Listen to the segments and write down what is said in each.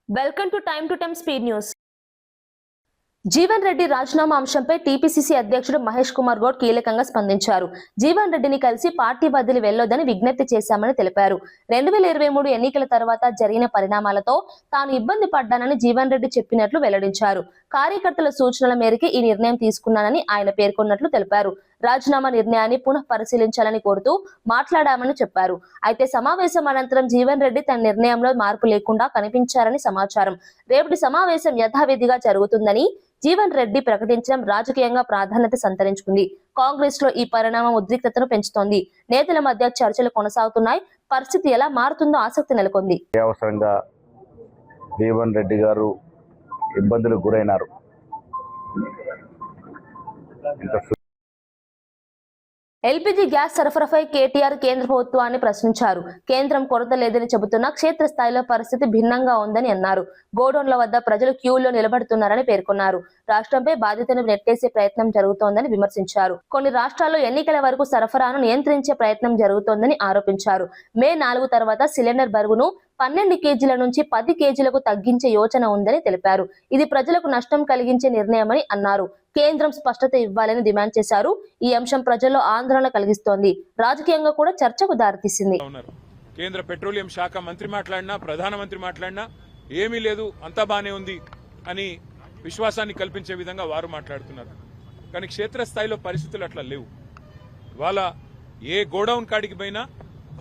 Welcome to time speed news. Jeevan Reddy రాజీనామా అంశంపై TPCC అధ్యక్షుడు మహేష్ కుమార్ గౌడ్ కీలకంగా స్పందించారు. జీవన్ రెడ్డిని కలిసి పార్టీ వదిలి వెళ్లొద్దని విజ్ఞప్తి చేశామని తెలిపారు. 2023 ఎన్నికల తర్వాత జరిగిన పరిణామాలతో తాను ఇబ్బంది పడ్డానని జీవన్ రెడ్డి చెప్పినట్లు వెల్లడించారు. కార్యకర్తల సూచనల మేరకు ఈ నిర్ణయం తీసుకున్నానని ఆయన పేర్కొన్నట్లు తెలిపారు. రాజీనామా నిర్ణయాన్ని పునః పరిశీలించాలని కోరుతూ మాట్లాడామని చెప్పారు. అయితే సమావేశం అనంతరం జీవన్ రెడ్డి తన నిర్ణయంలో మార్పు లేకుండా కనిపించారని సమాచారం. రేపటి సమావేశం యథావిధిగా జరుగుతుందని జీవన్ రెడ్డి ప్రకటించడం రాజకీయంగా ప్రాధాన్యత సంతరించుకుంది. కాంగ్రెస్ లో ఈ పరిణామం ఉద్రిక్తతను పెంచుతోంది. నేతల మధ్య చర్చలు కొనసాగుతున్నాయి. పరిస్థితి ఎలా మారుతుందో ఆసక్తి నెలకొంది. అవసరంగా జీవన్ రెడ్డి గారు ఇబ్బందులకు గురైనారు. ఎల్పీజీ గ్యాస్ సరఫరాపై కేటీఆర్ కేంద్ర ప్రభుత్వాన్ని ప్రశ్నించారు. కేంద్రం కొరత లేదని చెబుతున్నా క్షేత్రస్థాయిలో పరిస్థితి భిన్నంగా ఉందని అన్నారు. గోడౌన్ల వద్ద ప్రజలు క్యూలో నిలబడుతున్నారని పేర్కొన్నారు. రాష్ట్రంపై బాధ్యతను నెట్టేసే ప్రయత్నం జరుగుతోందని విమర్శించారు. కొన్ని రాష్ట్రాల్లో ఎన్నికల వరకు సరఫరాను నియంత్రించే ప్రయత్నం జరుగుతోందని ఆరోపించారు. మే 4 తర్వాత సిలిండర్ బరువును 12 కేజీల నుంచి 10 కేజీలకు తగ్గించే యోచన ఉందని తెలిపారు. ఇది ప్రజలకు నష్టం కలిగించే నిర్ణయమని అన్నారు. కేంద్రం స్పష్టత ఇవ్వాలని డిమాండ్ చేశారు. ఈ అంశం ప్రజల్లో ఆందోళన కలిగిస్తోంది. రాజకీయంగా కూడా చర్చకు దారితీసింది. కేంద్ర పెట్రోలియం శాఖ మంత్రి మాట్లాడినా, ప్రధానమంత్రి మాట్లాడినా ఏమీ లేదు, అంతా బానే ఉంది అని విశ్వాసాన్ని కల్పించే విధంగా వారు మాట్లాడుతున్నారు. కానీ క్షేత్రస్థాయిలో పరిస్థితులు అట్లా లేవు. వాళ్ళ ఏ గోడౌన్ కాడికి పోయినా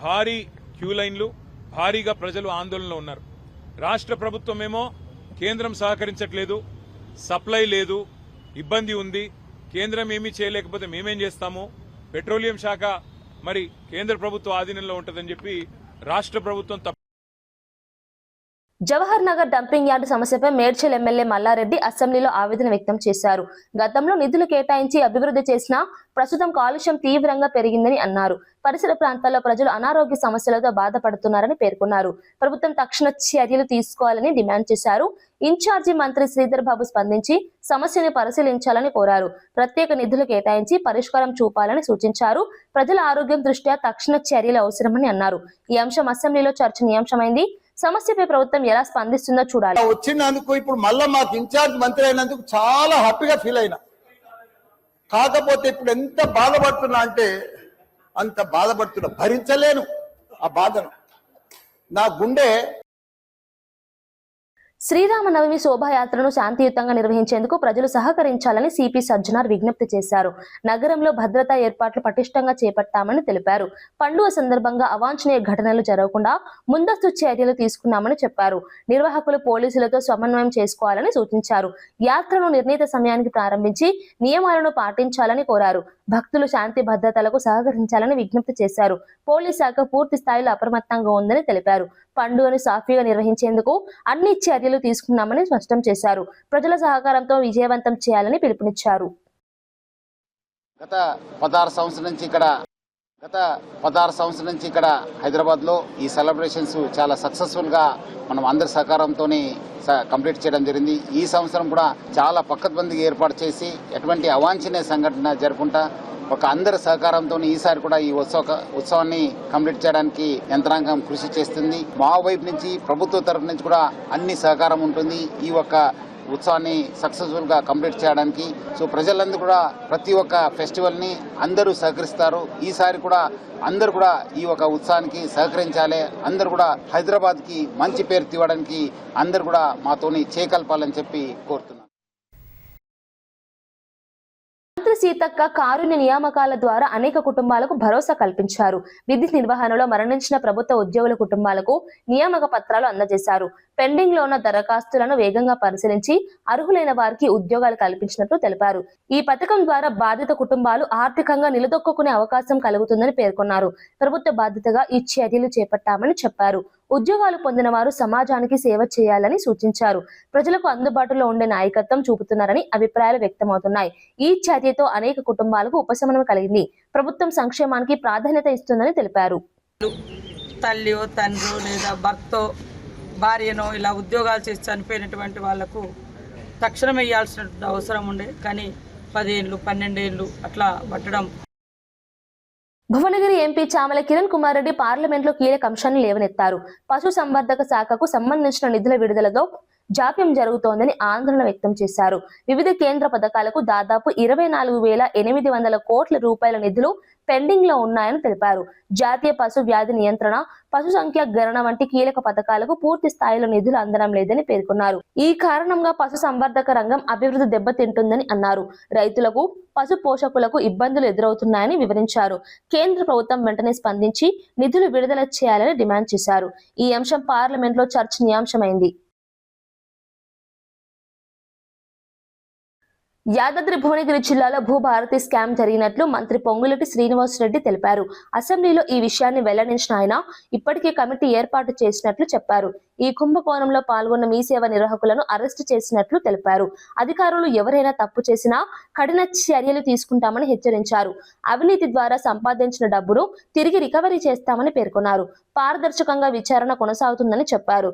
భారీ క్యూ లైన్లు, భారీగా ప్రజలు ఆందోళనలో ఉన్నారు. రాష్ట్ర ప్రభుత్వమేమో కేంద్రం సహకరించట్లేదు, సప్లై లేదు, ఇబ్బంది ఉంది, కేంద్రం ఏమీ చేయలేకపోతే మేమేం చేస్తాము, పెట్రోలియం శాఖ మరి కేంద్ర ప్రభుత్వ ఆధీనంలో ఉంటుందని చెప్పి రాష్ట్ర ప్రభుత్వం జవహర్ నగర్ డంపింగ్ యార్డు సమస్యపై మేడ్చల్ ఎమ్మెల్యే మల్లారెడ్డి అసెంబ్లీలో ఆవేదన వ్యక్తం చేశారు. గతంలో నిధులు కేటాయించి అభివృద్ధి చేసినా ప్రస్తుతం కాలుష్యం తీవ్రంగా పెరిగిందని అన్నారు. పరిసర ప్రాంతాల్లో ప్రజలు అనారోగ్య సమస్యలతో బాధపడుతున్నారని పేర్కొన్నారు. ప్రభుత్వం తక్షణ చర్యలు తీసుకోవాలని డిమాండ్ చేశారు. ఇన్ఛార్జి మంత్రి శ్రీధర్ బాబు స్పందించి సమస్యను పరిశీలించాలని కోరారు. ప్రత్యేక నిధులు కేటాయించి పరిష్కారం చూపాలని సూచించారు. ప్రజల ఆరోగ్యం దృష్ట్యా తక్షణ చర్యలు అవసరమని అన్నారు. ఈ అంశం అసెంబ్లీలో చర్చనీయాంశమైంది. సమస్యపై ప్రభుత్వం ఎలా స్పందిస్తుందో చూడాలి. వచ్చినందుకు ఇప్పుడు మళ్ళా మాకు ఇన్ఛార్జ్ మంత్రి అయినందుకు చాలా హ్యాపీగా ఫీల్ అయినా. కాకపోతే ఇప్పుడు ఎంత బాధపడుతున్నా అంటే అంత బాధపడుతున్నా, భరించలేను ఆ బాధను. నా గుండె. శ్రీరామనవమి శోభాయాత్రను శాంతియుతంగా నిర్వహించేందుకు ప్రజలు సహకరించాలని సిపి సజ్జనార్ విజ్ఞప్తి చేశారు. నగరంలో భద్రతా ఏర్పాట్లు పటిష్టంగా చేపట్టామని తెలిపారు. పండుగ సందర్భంగా అవాంఛనీయ ఘటనలు జరగకుండా ముందస్తు చర్యలు తీసుకున్నామని చెప్పారు. నిర్వాహకులు పోలీసులతో సమన్వయం చేసుకోవాలని సూచించారు. యాత్రను నిర్ణీత సమయానికి ప్రారంభించి నియమాలను పాటించాలని కోరారు. భక్తులు శాంతి భద్రతలకు సహకరించాలని విజ్ఞప్తి చేశారు. పోలీస్ శాఖ పూర్తి స్థాయిలో అప్రమత్తంగా ఉందని తెలిపారు. పండుగను సాఫీగా నిర్వహించేందుకు అన్ని చర్యలు తీసుకున్నామని స్పష్టం చేశారు. ప్రజల సహకారంతో విజయవంతం చేయాలని పిలుపునిచ్చారు. గత 16 సంవత్సరాల నుంచి ఇక్కడ హైదరాబాద్ లో ఈ సెలబ్రేషన్స్ చాలా సక్సెస్ఫుల్ గా మనం అందరి సహకారంతో కంప్లీట్ చేయడం జరిగింది. ఈ సంవత్సరం కూడా చాలా పక్కద్బందీగా ఏర్పాటు చేసి ఎటువంటి అవాంఛనీయ సంఘటన జరగకుండా ఒక అందరి సహకారంతో ఈసారి కూడా ఈ ఉత్సవాన్ని కంప్లీట్ చేయడానికి యంత్రాంగం కృషి చేస్తుంది. మా వైపు నుంచి ప్రభుత్వ తరఫు నుంచి కూడా అన్ని సహకారం ఉంటుంది ఈ ఉత్సవాన్ని సక్సెస్ఫుల్ గా కంప్లీట్ చేయడానికి. సో ప్రజలందరూ కూడా ప్రతి ఒక్క ఫెస్టివల్ ని అందరూ సహకరిస్తారు. ఈసారి కూడా అందరూ కూడా ఈ ఉత్సవానికి సహకరించాలి. అందరూ కూడా హైదరాబాద్ కి మంచి పేరు తీయడానికి అందరూ కూడా మాతోని చేకల్పాలని చెప్పి కోరుతున్నాను. సీతక్క కారుణ్య నియామకాల ద్వారా అనేక కుటుంబాలకు భరోసా కల్పించారు. విధి నిర్వహణలో మరణించిన ప్రభుత్వ ఉద్యోగుల కుటుంబాలకు నియామక పత్రాలు అందజేశారు. పెండింగ్ లో ఉన్న దరఖాస్తులను వేగంగా పరిశీలించి అర్హులైన వారికి ఉద్యోగాలు కల్పించినట్లు తెలిపారు. ఈ పథకం ద్వారా బాధిత కుటుంబాలు ఆర్థికంగా నిలదొక్కునే అవకాశం కలుగుతుందని పేర్కొన్నారు. ప్రభుత్వ బాధ్యతగా ఈ చర్యలు చేపట్టామని చెప్పారు. ఉద్యోగాలు పొందిన వారు సమాజానికి సేవ చేయాలని సూచించారు. ప్రజలకు అందుబాటులో ఉండే నాయకత్వం చూపుతున్నారని అభిప్రాయాలు వ్యక్తమవుతున్నాయి. ఈ చర్యతో అనేక కుటుంబాలకు ఉపశమనం కలిగింది. ప్రభుత్వం సంక్షేమానికి ప్రాధాన్యత ఇస్తుందని తెలిపారు. తల్లియో తండ్రో లేదా భర్తో భార్యనో ఇలా ఉద్యోగాలు చేసి చనిపోయినటువంటి వాళ్లకు తక్షణం వేయాల్సిన అవసరం ఉండే, కానీ 10 ఏళ్ళు 12 ఏళ్ళు అట్లా పట్టడం భువనగిరి ఎంపీ చామల కిరణ్ కుమార్ రెడ్డి పార్లమెంట్లో కీలక అంశాన్ని లేవనెత్తారు. పశు సంవర్ధక శాఖకు సంబంధించిన నిధుల విడుదలతో జాప్యం జరుగుతోందని ఆందోళన వ్యక్తం చేశారు. వివిధ కేంద్ర పథకాలకు దాదాపు 24,800 కోట్ల రూపాయల నిధులు పెండింగ్ లో ఉన్నాయని తెలిపారు. జాతీయ పశు వ్యాధి నియంత్రణ, పశు సంఖ్య గణన వంటి కీలక పథకాలకు పూర్తి స్థాయిలో నిధులు అందడం లేదని పేర్కొన్నారు. ఈ కారణంగా పశు సంవర్ధక రంగం అభివృద్ధి దెబ్బతింటుందని అన్నారు. రైతులకు, పశు పోషకులకు ఇబ్బందులు ఎదురవుతున్నాయని వివరించారు. కేంద్ర ప్రభుత్వం వెంటనే స్పందించి నిధులు విడుదల చేయాలని డిమాండ్ చేశారు. ఈ అంశం పార్లమెంట్లో చర్చనీయాంశమైంది. యాదాద్రి భువనగిరి జిల్లాలో భూభారతి స్కామ్ జరిగినట్లు మంత్రి పొంగులేటి శ్రీనివాస్ రెడ్డి తెలిపారు. అసెంబ్లీలో ఈ విషయాన్ని వెల్లడించిన ఆయన ఇప్పటికే కమిటీ ఏర్పాటు చేసినట్లు చెప్పారు. ఈ కుంభకోణంలో పాల్గొన్న మీ సేవ నిర్వాహకులను అరెస్టు చేసినట్లు తెలిపారు. అధికారులు ఎవరైనా తప్పు చేసినా కఠిన చర్యలు తీసుకుంటామని హెచ్చరించారు. అవినీతి ద్వారా సంపాదించిన డబ్బును తిరిగి రికవరీ చేస్తామని పేర్కొన్నారు. పారదర్శకంగా విచారణ కొనసాగుతుందని చెప్పారు.